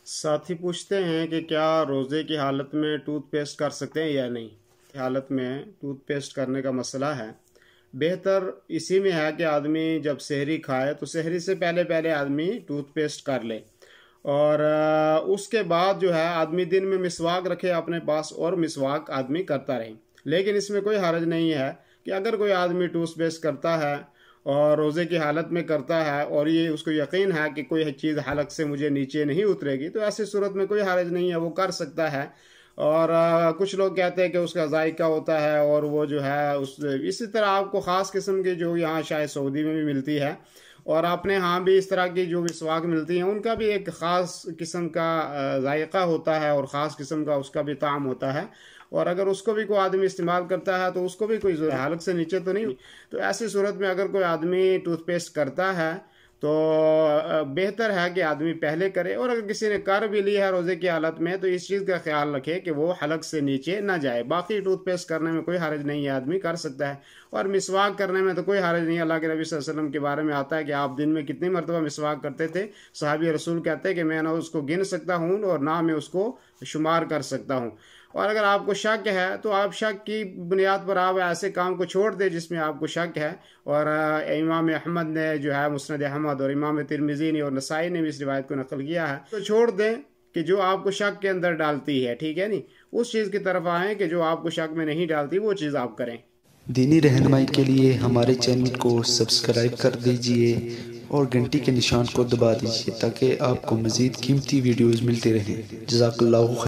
साथी पूछते हैं कि क्या रोज़े की हालत में टूथपेस्ट कर सकते हैं या नहीं। हालत में टूथपेस्ट करने का मसला है, बेहतर इसी में है कि आदमी जब सहरी खाए तो सहरी से पहले पहले आदमी टूथपेस्ट कर ले और उसके बाद जो है आदमी दिन में मिसवाक रखे अपने पास और मिसवाक आदमी करता रहे। लेकिन इसमें कोई हर्ज नहीं है कि अगर कोई आदमी टूथपेस्ट करता है और रोज़े की हालत में करता है और ये उसको यकीन है कि कोई चीज़ हलक से मुझे नीचे नहीं उतरेगी, तो ऐसी सूरत में कोई हर्ज नहीं है, वो कर सकता है। और कुछ लोग कहते हैं कि उसका जायका होता है और वो जो है उस इसी तरह आपको ख़ास किस्म की जो यहाँ शायद सऊदी में भी मिलती है और अपने यहाँ भी इस तरह की जो मिसवाक मिलती हैं उनका भी एक ख़ास किस्म का जायका होता है और ख़ास किस्म का उसका भी ताम होता है। और अगर उसको भी कोई आदमी इस्तेमाल करता है तो उसको भी कोई हालत से नीचे तो नहीं। तो ऐसी सूरत में अगर कोई आदमी टूथपेस्ट करता है तो बेहतर है कि आदमी पहले करे, और अगर किसी ने कर भी लिया है रोज़े की हालत में तो इस चीज़ का ख्याल रखे कि वो हलक से नीचे ना जाए। बाकी टूथपेस्ट करने में कोई हर्ज नहीं है, आदमी कर सकता है। और मिसवाक करने में तो कोई हर्ज नहीं है। अल्लाह के नबी सल्लल्लाहु अलैहि वसल्लम के बारे में आता है कि आप दिन में कितनी मरतबा मिसवाक करते थे। सहाबी रसूल कहते हैं कि मैं ना उसको गिन सकता हूँ और ना मैं उसको शुमार कर सकता हूँ। और अगर आपको शक है तो आप शक की बुनियाद पर आप ऐसे काम को छोड़ दें जिसमें आपको शक है। और इमाम अहमद ने जो है मुस्नद अहमद और इमाम तिरमिज़ी ने और नसाई ने भी इस रिवायत को नकल किया है। तो छोड़ दें कि जो आपको शक के अंदर डालती है, ठीक है नहीं, उस चीज़ की तरफ आएँ कि जो आपको शक में नहीं डालती वो चीज़ आप करें। दीनी रहनुमाई के लिए हमारे चैनल को सब्सक्राइब कर दीजिए और घंटी के निशान को दबा दीजिए ताकि आपको मज़ीद कीमती वीडियोज़ मिलते रहें। जज़ाकल्लाहु खैर।